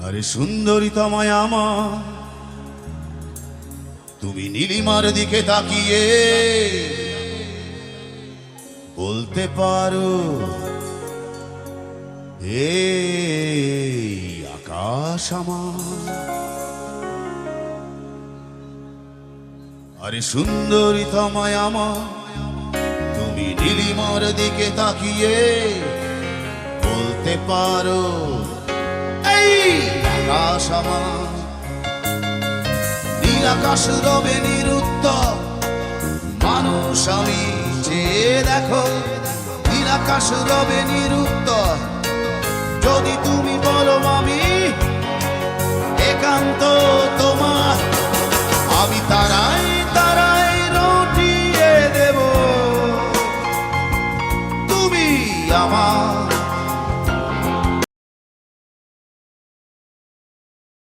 আরে সুন্দরী তোমায় আমার, তুমি নীলিমার দিকে তাকিয়ে বলতে পারো এই আকাশ আমার। আরে সুন্দরী তোমায় আমার, তুমি নীলিমার দিকে তাকিয়ে বলতে পারো এই আকাশ আমার। নীল আকাশ রবে নিরুত্তর, মানুষ আমি চেয়ে দেখো। নীল আকাশ রবে নিরুত্তর, যদি তুমি বলো আমি